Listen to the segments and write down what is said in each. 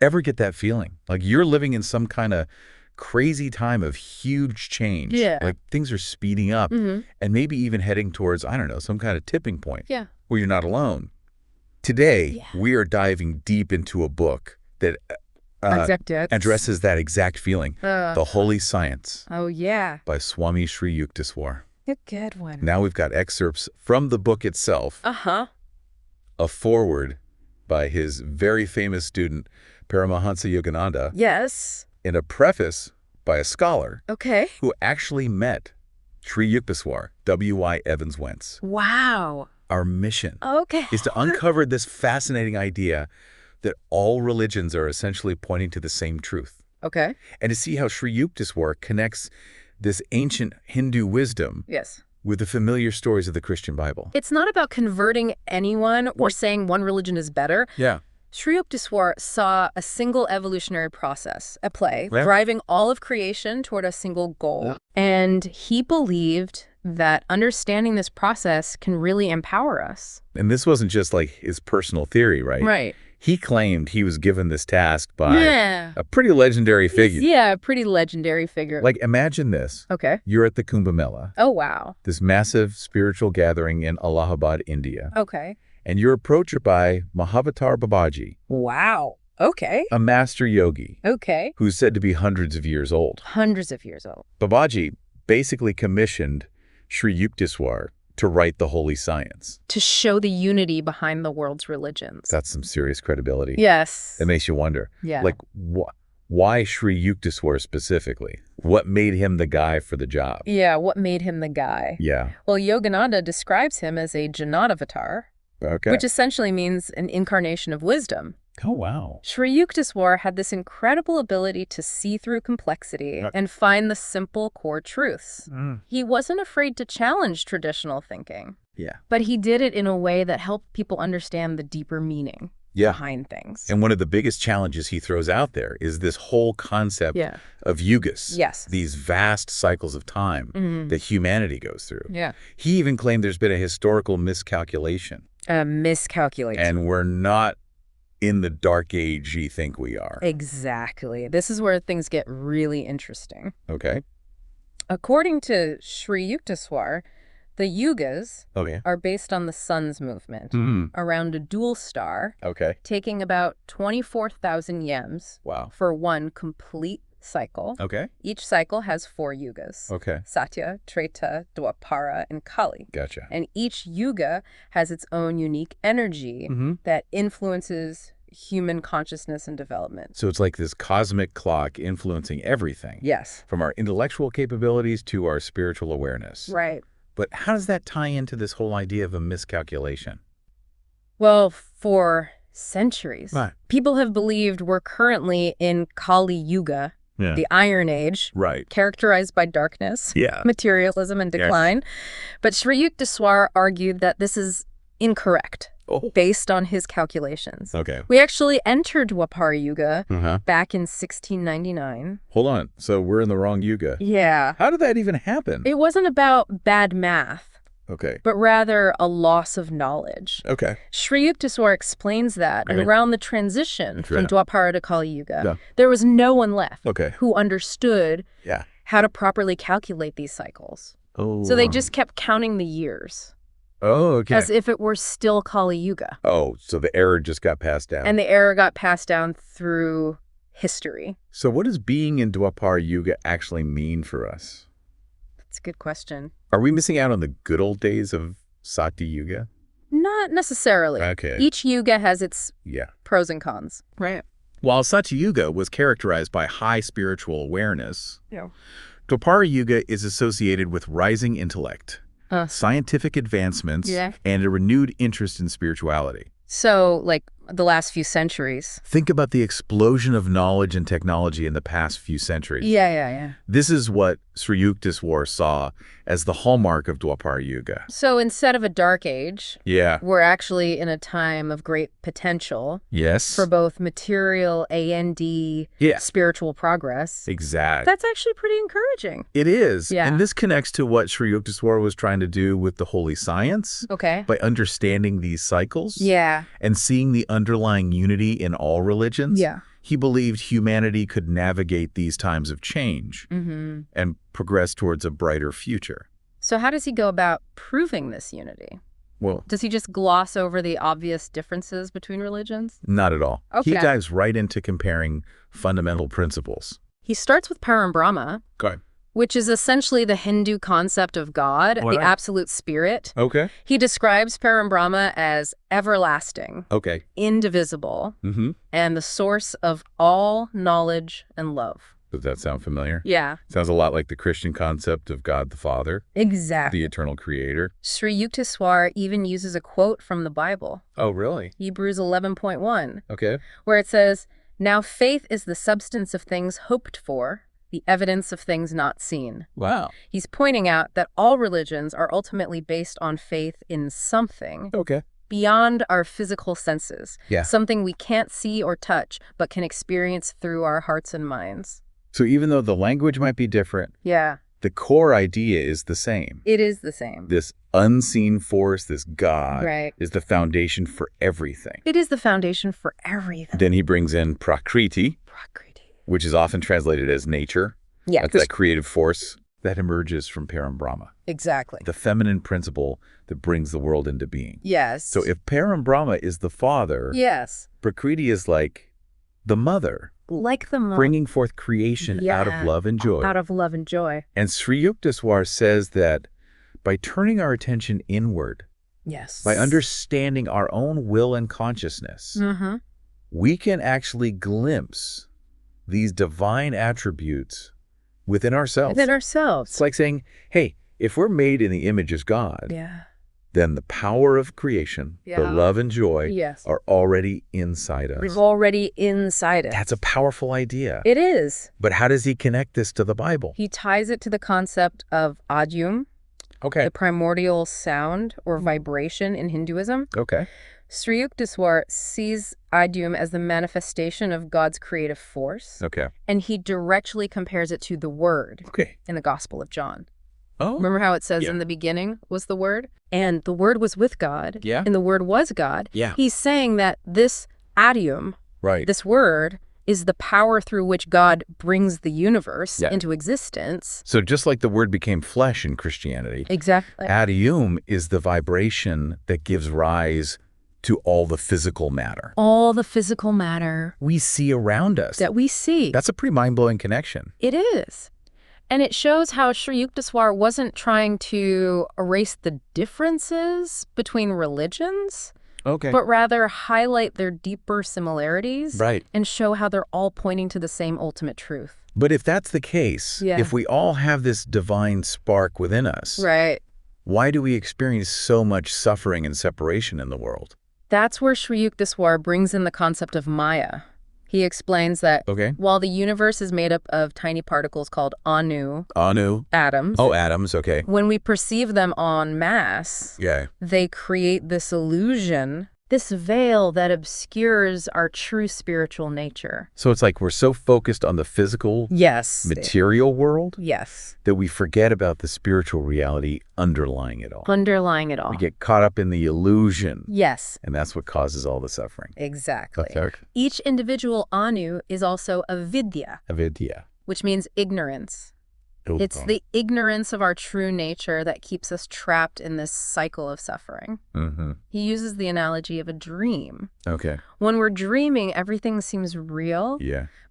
Ever get that feeling? Like you're living in some kind of crazy time of huge change. Yeah. Like things are speeding up and maybe even heading towards, I don't know, some kind of tipping point where you're not alone. Today, we are diving deep into a book that addresses that exact feeling, The Holy Science. Oh, yeah. By Swami Sri Yukteswar. A good one. Now we've got excerpts from the book itself. A foreword by his very famous student, Paramahansa Yogananda. Yes. And a preface by a scholar who actually met Sri Yukteswar, W.Y. Evans Wentz. Wow. Our mission is to uncover this fascinating idea that all religions are essentially pointing to the same truth. And to see how Sri Yukteswar connects this ancient Hindu wisdom with the familiar stories of the Christian Bible. It's not about converting anyone or saying one religion is better. Sri Yukteswar saw a single evolutionary process at play, driving all of creation toward a single goal. And he believed that understanding this process can really empower us. And this wasn't just like his personal theory, right? Right. He claimed he was given this task by a pretty legendary figure. Yeah, a pretty legendary figure. Like, imagine this. You're at the Kumbh Mela. Oh, wow. This massive spiritual gathering in Allahabad, India. And you're approached by Mahavatar Babaji. Wow. A master yogi. Who's said to be hundreds of years old. Hundreds of years old. Babaji basically commissioned Sri Yukteswar to write The Holy Science. To show the unity behind the world's religions. That's some serious credibility. Yes. It makes you wonder. Like, why Sri Yukteswar specifically? What made him the guy for the job? What made him the guy? Well, Yogananda describes him as a Janatavatar, which essentially means an incarnation of wisdom. Oh, wow. Sri Yukteswar had this incredible ability to see through complexity and find the simple core truths. He wasn't afraid to challenge traditional thinking. But he did it in a way that helped people understand the deeper meaning behind things. And one of the biggest challenges he throws out there is this whole concept of yugas. These vast cycles of time that humanity goes through. He even claimed there's been a historical miscalculation. A miscalculation. And we're not in the dark age you think we are. Exactly. This is where things get really interesting. According to Sri Yukteswar, the yugas are based on the sun's movement around a dual star, taking about 24,000 yems for one complete cycle. Each cycle has 4 yugas. Satya, Treta, Dwapara, and Kali. And each yuga has its own unique energy that influences human consciousness and development. So it's like this cosmic clock influencing everything. From our intellectual capabilities to our spiritual awareness. But how does that tie into this whole idea of a miscalculation? Well, for centuries, people have believed we're currently in Kali Yuga, the Iron Age, characterized by darkness, materialism, and decline. But Sri Yukteswar argued that this is incorrect. Based on his calculations. We actually entered Dwapara Yuga back in 1699. Hold on. So we're in the wrong yuga. How did that even happen? It wasn't about bad math. But rather a loss of knowledge. Sri Yukteswar explains that around the transition from Dwapara to Kali Yuga, there was no one left who understood how to properly calculate these cycles. So they just kept counting the years. As if it were still Kali Yuga. So the error just got passed down. And the error got passed down through history. So what does being in Dwapara Yuga actually mean for us? That's a good question. Are we missing out on the good old days of Satya Yuga? Not necessarily. Each yuga has its pros and cons. While Satya Yuga was characterized by high spiritual awareness, Dwapara Yuga is associated with rising intellect, scientific advancements, and a renewed interest in spirituality. So, like the last few centuries. Think about the explosion of knowledge and technology in the past few centuries. This is what Sri Yukteswar saw as the hallmark of Dwapara Yuga. So instead of a dark age, we're actually in a time of great potential. For both material and spiritual progress. That's actually pretty encouraging. It is. And this connects to what Sri Yukteswar was trying to do with the Holy Science. By understanding these cycles. And seeing the underlying unity in all religions. He believed humanity could navigate these times of change and progress towards a brighter future. So how does he go about proving this unity? Well, does he just gloss over the obvious differences between religions? Not at all. Okay. He dives right into comparing fundamental principles. He starts with Parambrahma, which is essentially the Hindu concept of God, the absolute spirit. Okay. He describes Parambrahma as everlasting, indivisible, and the source of all knowledge and love. Does that sound familiar? Yeah. Sounds a lot like the Christian concept of God the Father. Exactly. The eternal creator. Sri Yukteswar even uses a quote from the Bible. Oh, really? Hebrews 11.1. Okay. Where it says, "Now faith is the substance of things hoped for, the evidence of things not seen." Wow. He's pointing out that all religions are ultimately based on faith in something. Beyond our physical senses. Yeah. Something we can't see or touch, but can experience through our hearts and minds. So even though the language might be different, the core idea is the same. It is the same. This unseen force, this God, is the foundation for everything. It is the foundation for everything. Then he brings in Prakriti, which is often translated as nature. Yeah. That's that creative force that emerges from Parambrahma. Exactly. The feminine principle that brings the world into being. Yes. So if Parambrahma is the father, Prakriti is like the mother. Like the mother. Bringing forth creation out of love and joy. Out of love and joy. And Sri Yukteswar says that by turning our attention inward, by understanding our own will and consciousness, we can actually glimpse these divine attributes within ourselves. It's like saying, hey, if we're made in the image of God, then the power of creation, the love and joy are already inside us. We're already inside it. That's a powerful idea. It is. But how does he connect this to the Bible? He ties it to the concept of adyum, the primordial sound or vibration in Hinduism. Sri Yukteswar sees adyum as the manifestation of God's creative force. And he directly compares it to the Word in the Gospel of John. Remember how it says in the beginning was the Word? And the Word was with God. And the Word was God. He's saying that this adyum, this Word, is the power through which God brings the universe into existence. So just like the Word became flesh in Christianity, adyum is the vibration that gives rise to all the physical matter. All the physical matter. We see around us. That we see. That's a pretty mind-blowing connection. It is. And it shows how Sri Yukteswar wasn't trying to erase the differences between religions, but rather highlight their deeper similarities and show how they're all pointing to the same ultimate truth. But if that's the case, if we all have this divine spark within us, why do we experience so much suffering and separation in the world? That's where Sri Yukteswar brings in the concept of Maya. He explains that while the universe is made up of tiny particles called anu, atoms. Oh, atoms, when we perceive them en masse, they create this illusion, this veil that obscures our true spiritual nature. So it's like we're so focused on the physical, material world that we forget about the spiritual reality underlying it all. Underlying it all. We get caught up in the illusion. Yes. And that's what causes all the suffering. Exactly. Each individual anu is also a vidya. Which means ignorance. It's the ignorance of our true nature that keeps us trapped in this cycle of suffering. He uses the analogy of a dream. When we're dreaming, everything seems real.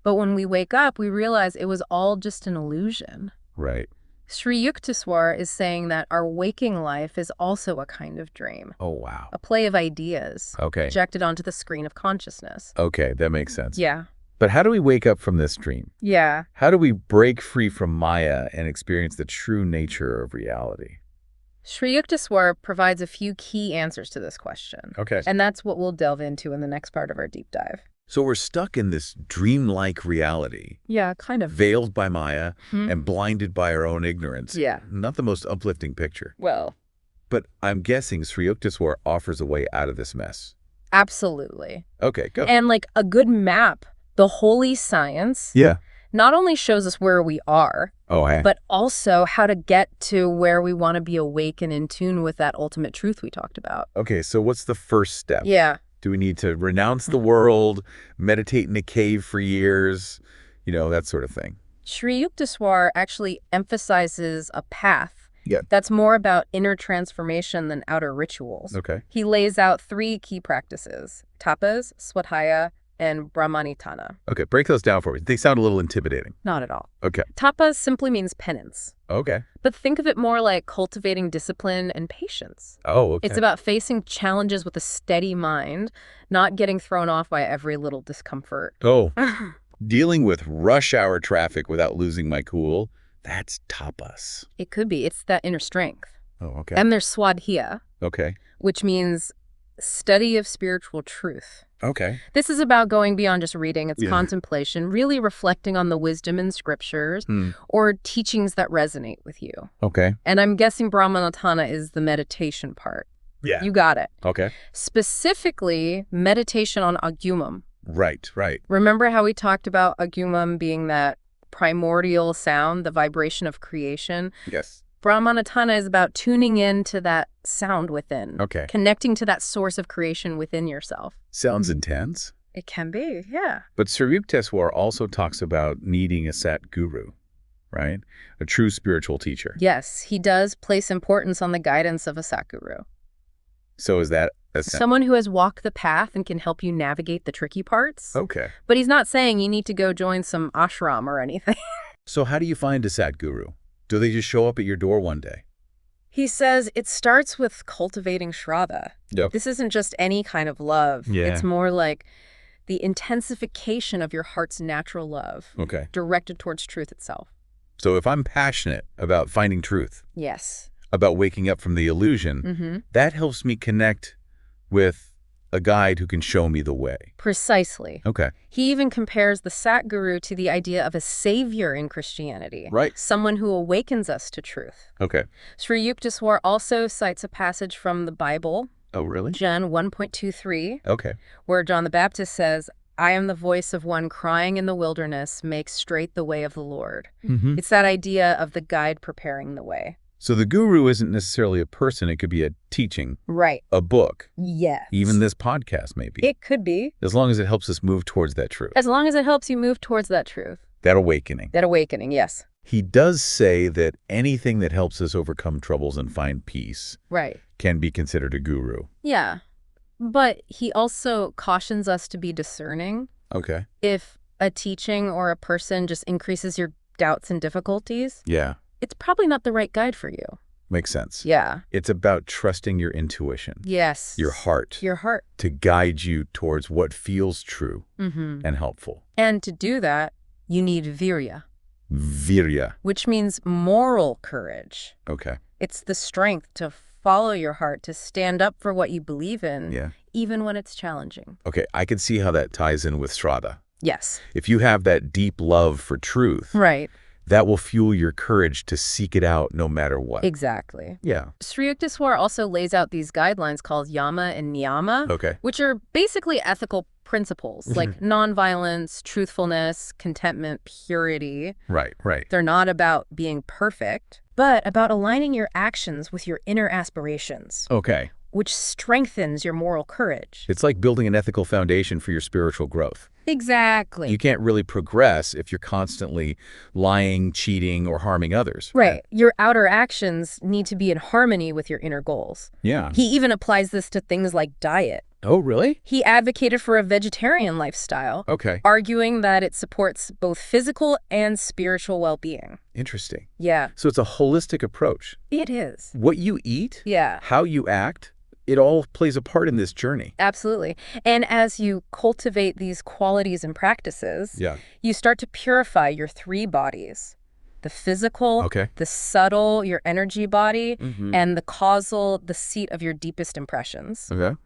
But when we wake up, we realize it was all just an illusion. Sri Yukteswar is saying that our waking life is also a kind of dream. Oh, wow. A play of ideas projected onto the screen of consciousness. That makes sense. Yeah. But how do we wake up from this dream? Yeah. How do we break free from Maya and experience the true nature of reality? Sri Yukteswar provides a few key answers to this question. And that's what we'll delve into in the next part of our deep dive. So we're stuck in this dreamlike reality. Yeah, kind of. Veiled by Maya and blinded by our own ignorance. Not the most uplifting picture. Well. But I'm guessing Sri Yukteswar offers a way out of this mess. Absolutely. Go. And like a good map. The holy science not only shows us where we are, but also how to get to where we want to be awake and in tune with that ultimate truth we talked about. So what's the first step? Do we need to renounce the world, meditate in a cave for years, that sort of thing? Sri Yukteswar actually emphasizes a path that's more about inner transformation than outer rituals. Okay. He lays out 3 key practices: tapas, swadhyaya, and brahmanitana. Okay, break those down for me. They sound a little intimidating. Not at all. Okay. Tapas simply means penance. Okay. But think of it more like cultivating discipline and patience. Oh, okay. It's about facing challenges with a steady mind, not getting thrown off by every little discomfort. Oh, dealing with rush hour traffic without losing my cool, that's tapas. It could be. It's that inner strength. Oh, okay. And there's swadhyaya, Okay. which means study of spiritual truth. Okay. This is about going beyond just reading. It's contemplation, really reflecting on the wisdom in scriptures or teachings that resonate with you. Okay. And I'm guessing brahmanatana is the meditation part. Yeah. You got it. Okay. Specifically, meditation on agumam. Right. Remember how we talked about agumam being that primordial sound, the vibration of creation? Yes. Brahmanatana is about tuning in to that sound within. Okay. Connecting to that source of creation within yourself. Sounds intense. It can be, yeah. But Sri Yukteswar also talks about needing a sat guru, right? A true spiritual teacher. Yes, he does place importance on the guidance of a satguru. So is that someone who has walked the path and can help you navigate the tricky parts? Okay. But he's not saying you need to go join some ashram or anything. So how do you find a sat guru? Do they just show up at your door one day? He says it starts with cultivating shraddha. Yep. This isn't just any kind of love. Yeah. It's more like the intensification of your heart's natural love. Okay. Directed towards truth itself. So if I'm passionate about finding truth, Yes. about waking up from the illusion, that helps me connect with a guide who can show me the way. Precisely. Okay. He even compares the Satguru to the idea of a savior in Christianity. Right. Someone who awakens us to truth. Okay. Sri Yukteswar also cites a passage from the Bible, Oh, really? John 1.23, Okay. where John the Baptist says, "I am the voice of one crying in the wilderness, make straight the way of the Lord." It's that idea of the guide preparing the way. So the guru isn't necessarily a person. It could be a teaching, Right. a book, Yes. even this podcast maybe. It could be. As long as it helps us move towards that truth. As long as it helps you move towards that truth. That awakening. That awakening, yes. He does say that anything that helps us overcome troubles and find peace Right. can be considered a guru. Yeah. But he also cautions us to be discerning. Okay. If a teaching or a person just increases your doubts and difficulties, Yeah. it's probably not the right guide for you. Makes sense. Yeah. It's about trusting your intuition. Yes. Your heart. Your heart. To guide you towards what feels true and helpful. And to do that, you need virya, Virya. which means moral courage. Okay. It's the strength to follow your heart, to stand up for what you believe in, Yeah. even when it's challenging. Okay, I can see how that ties in with Shraddha. Yes. If you have that deep love for truth, Right. that will fuel your courage to seek it out no matter what. Exactly. Yeah. Sri Yukteswar also lays out these guidelines called yama and niyama, Okay. which are basically ethical principles like nonviolence, truthfulness, contentment, purity. Right. They're not about being perfect, but about aligning your actions with your inner aspirations, Okay. which strengthens your moral courage. It's like building an ethical foundation for your spiritual growth. Exactly. You can't really progress if you're constantly lying, cheating, or harming others. Right. Your outer actions need to be in harmony with your inner goals. Yeah. He even applies this to things like diet. Oh, really? He advocated for a vegetarian lifestyle, Okay. arguing that it supports both physical and spiritual well-being. Interesting. Yeah, So it's a holistic approach. it is. What you eat, Yeah, how you act, it all plays a part in this journey. absolutely. And as you cultivate these qualities and practices, Yeah. you start to purify your 3 bodies. The physical, Okay. the subtle, your energy body, Mm-hmm. and the causal, the seat of your deepest impressions. Okay.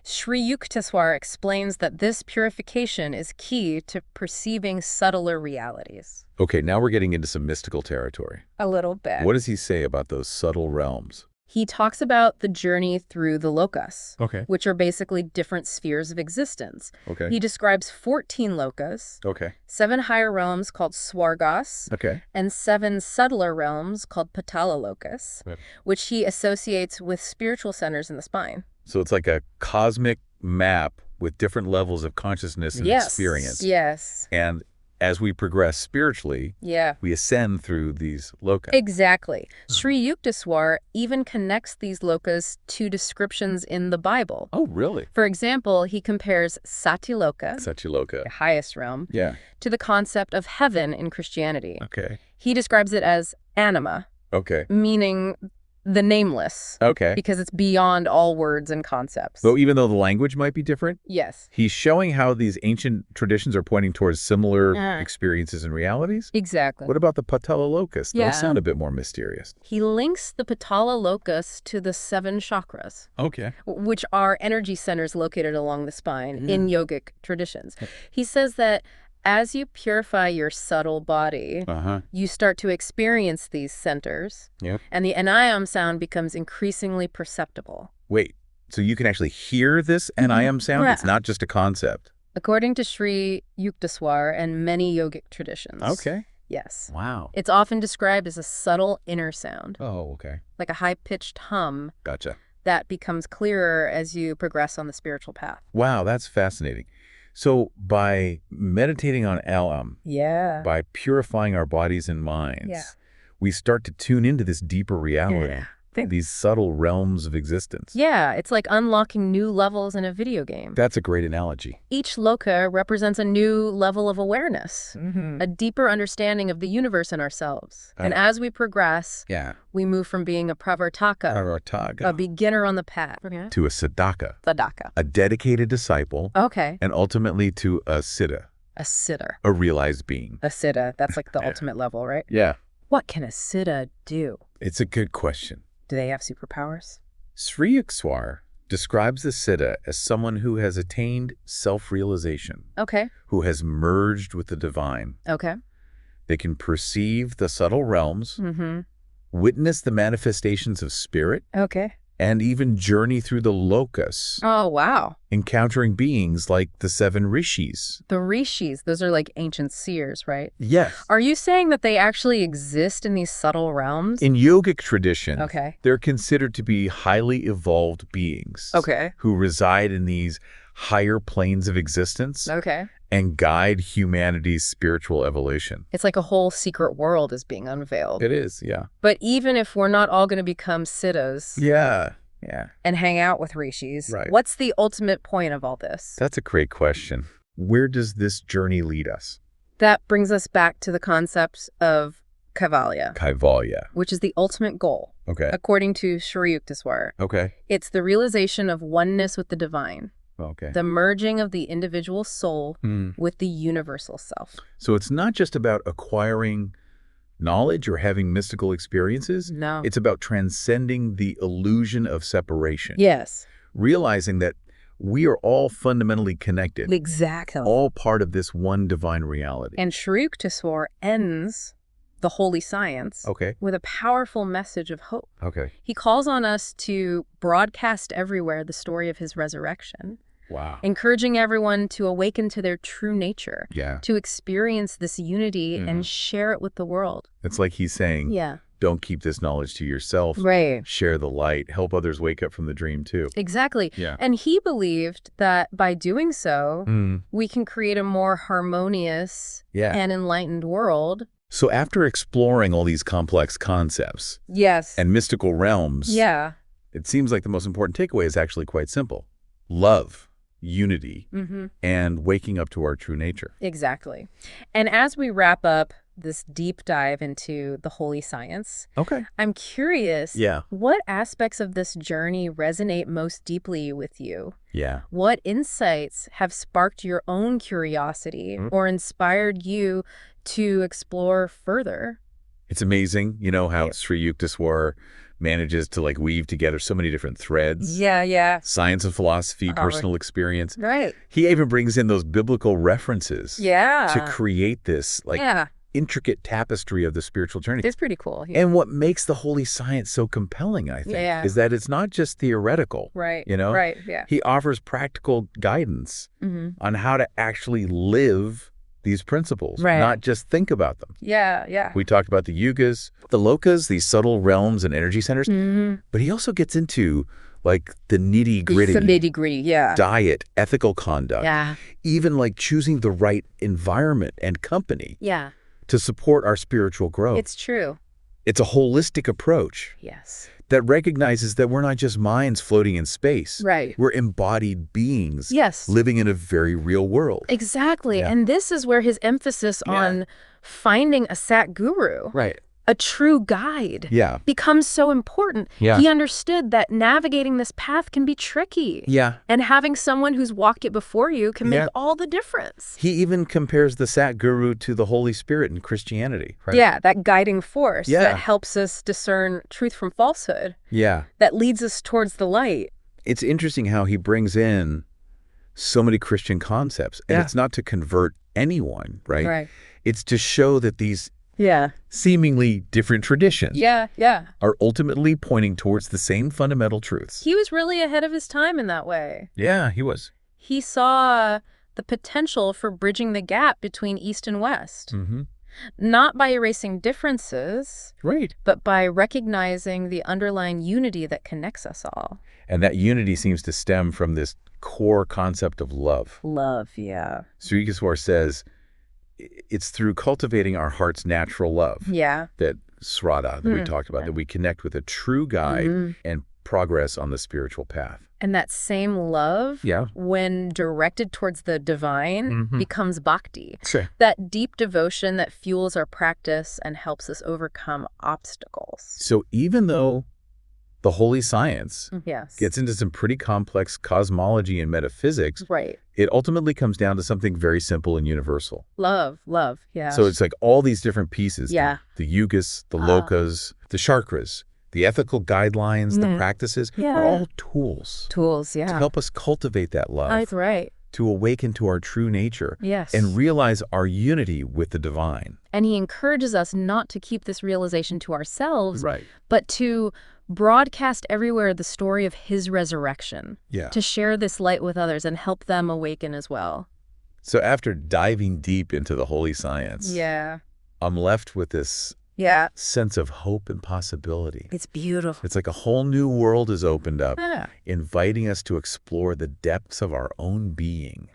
Sri Yukteswar explains that this purification is key to perceiving subtler realities. Okay, now we're getting into some mystical territory. A little bit. What does he say about those subtle realms? He talks about the journey through the lokas, Okay. which are basically different spheres of existence. Okay. He describes 14 lokas, Okay. 7 higher realms called swargas, Okay. and 7 subtler realms called patala lokas, Right. which he associates with spiritual centers in the spine. So it's like a cosmic map with different levels of consciousness and Yes. experience. Yes. And as we progress spiritually, we ascend through these loka. Exactly. Sri Yukteswar even connects these lokas to descriptions in the Bible. Oh, really? For example, he compares Satyaloka, Satyaloka, the highest realm, to the concept of heaven in Christianity. Okay. He describes it as anima, meaning the nameless, because it's beyond all words and concepts. So even though the language might be different, Yes. he's showing how these ancient traditions are pointing towards similar experiences and realities? Exactly. What about the Patala Lokas? Those sound a bit more mysterious. He links the Patala Lokas to the 7 chakras, which are energy centers located along the spine in yogic traditions. He says that as you purify your subtle body, you start to experience these centers, and the anayam sound becomes increasingly perceptible. Wait, so you can actually hear this anayam sound? It's not just a concept? According to Sri Yukteswar and many yogic traditions. Yes. Wow. It's often described as a subtle inner sound. Oh, okay. Like a high-pitched hum. Gotcha. That becomes clearer as you progress on the spiritual path. Wow, that's fascinating. So by meditating on alam, by purifying our bodies and minds, we start to tune into this deeper reality, these subtle realms of existence. Yeah, it's like unlocking new levels in a video game. That's a great analogy. Each loka represents a new level of awareness, a deeper understanding of the universe and ourselves. And as we progress, we move from being a pravartaka, a beginner on the path, to a sadhaka, a dedicated disciple, and ultimately to a siddha. A siddha. A realized being. A siddha. That's like the ultimate level, right? Yeah. What can a siddha do? It's a good question. Do they have superpowers? Sri Yukteswar describes the siddha as someone who has attained self-realization, who has merged with the divine. They can perceive the subtle realms, witness the manifestations of spirit, and even journey through the lokas. Oh, wow. Encountering beings like the 7 rishis. The rishis, those are like ancient seers, right? Yes. Are you saying that they actually exist in these subtle realms? In yogic tradition, they're considered to be highly evolved beings who reside in these higher planes of existence and guide humanity's spiritual evolution. It's like a whole secret world is being unveiled. It is, yeah. But even if we're not all going to become siddhas and hang out with rishis, what's the ultimate point of all this? That's a great question. Where does this journey lead us? That brings us back to the concept of Kaivalya, which is the ultimate goal, according to Sri Yukteswar. It's the realization of oneness with the divine. The merging of the individual soul with the universal self. So it's not just about acquiring knowledge or having mystical experiences. No. It's about transcending the illusion of separation. Yes. Realizing that we are all fundamentally connected. Exactly. All part of this one divine reality. And Sri Yukteswar ends the holy science with a powerful message of hope. He calls on us to broadcast everywhere the story of his resurrection. Wow. Encouraging everyone to awaken to their true nature, to experience this unity and share it with the world. It's like he's saying, don't keep this knowledge to yourself. Share the light. Help others wake up from the dream too. Exactly. And he believed that by doing so, we can create a more harmonious and enlightened world. So after exploring all these complex concepts and mystical realms, it seems like the most important takeaway is actually quite simple. Love, unity, and waking up to our true nature. Exactly. And as we wrap up this deep dive into the holy science, I'm curious, what aspects of this journey resonate most deeply with you? What insights have sparked your own curiosity or inspired you to explore further? It's amazing, you know, how Sri Yukteswar manages to like weave together so many different threads. Science and philosophy, personal experience. He even brings in those biblical references to create this like intricate tapestry of the spiritual journey. It's pretty cool. And what makes the holy science so compelling, I think, is that it's not just theoretical. You know? He offers practical guidance on how to actually live these principles, not just think about them. We talked about the yugas, the lokas, these subtle realms and energy centers, but he also gets into like the nitty-gritty. The nitty-gritty, yeah. Diet, ethical conduct. Yeah. Even like choosing the right environment and company. Yeah. To support our spiritual growth. It's true. It's a holistic approach. Yes. That recognizes that we're not just minds floating in space. Right. We're embodied beings. Yes. Living in a very real world. Exactly. Yeah. And this is where his emphasis on finding a sat guru. Right. A true guide becomes so important. Yeah. He understood that navigating this path can be tricky. Yeah. And having someone who's walked it before you can make all the difference. He even compares the Sat Guru to the Holy Spirit in Christianity. Right? Yeah, that guiding force that helps us discern truth from falsehood. Yeah. That leads us towards the light. It's interesting how he brings in so many Christian concepts. And it's not to convert anyone, right? Right. It's to show that these seemingly different traditions are ultimately pointing towards the same fundamental truths. He was really ahead of his time in that way. Yeah, he was. He saw the potential for bridging the gap between East and West. Mm-hmm. Not by erasing differences, right, but by recognizing the underlying unity that connects us all. And that unity seems to stem from this core concept of love. Love, yeah. Sri Yukteswar says it's through cultivating our heart's natural love that Sraddha, that we talked about, that we connect with a true guide and progress on the spiritual path. And that same love, when directed towards the divine, becomes bhakti. Sure. That deep devotion that fuels our practice and helps us overcome obstacles. So even though the holy science gets into some pretty complex cosmology and metaphysics, it ultimately comes down to something very simple and universal. Love, yeah. So it's like all these different pieces, the yugas, the lokas, the chakras, the ethical guidelines, the practices are all tools. To help us cultivate that love. That's right. To awaken to our true nature. Yes. And realize our unity with the divine. And he encourages us not to keep this realization to ourselves, but to broadcast everywhere the story of his resurrection. To share this light with others and help them awaken as well. So after diving deep into the holy science, I'm left with this sense of hope and possibility. It's beautiful. It's like a whole new world is opened up, inviting us to explore the depths of our own being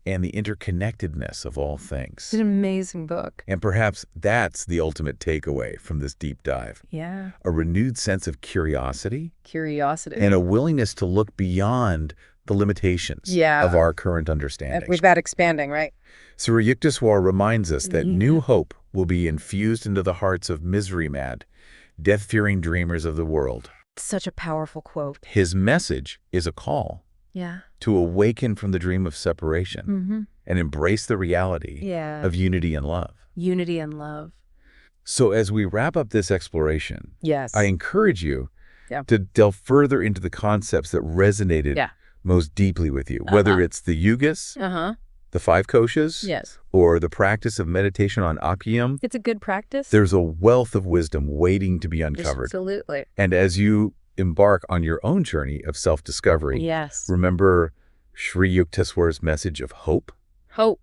and the interconnectedness of all things. It's an amazing book. And perhaps that's the ultimate takeaway from this deep dive. Yeah. A renewed sense of curiosity. Curiosity. And a willingness to look beyond the limitations of our current understanding. We've got expanding, right? Sri Yukteswar reminds us that new hope will be infused into the hearts of misery-mad, death-fearing dreamers of the world. Such a powerful quote. His message is a call to awaken from the dream of separation and embrace the reality of unity and love. Unity and love. So as we wrap up this exploration, I encourage you Yeah. to delve further into the concepts that resonated Yeah. most deeply with you, whether it's the yugas, the 5 koshas, Yes. or the practice of meditation on Akiyam. It's a good practice. There's a wealth of wisdom waiting to be uncovered. Absolutely. And as you embark on your own journey of self-discovery, Yes. remember Sri Yukteswar's message of hope Hope.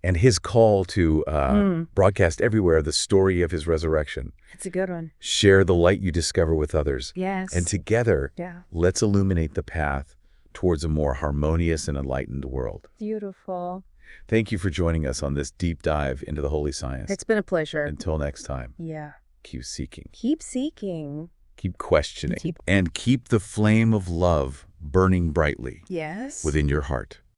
and his call to broadcast everywhere the story of his resurrection. It's a good one. Share the light you discover with others. Yes. And together, Yeah. let's illuminate the path towards a more harmonious and enlightened world. Beautiful. Thank you for joining us on this deep dive into the holy science. It's been a pleasure. Until next time, Yeah. keep seeking, Keep seeking. keep questioning, and keep the flame of love burning brightly Yes. within your heart.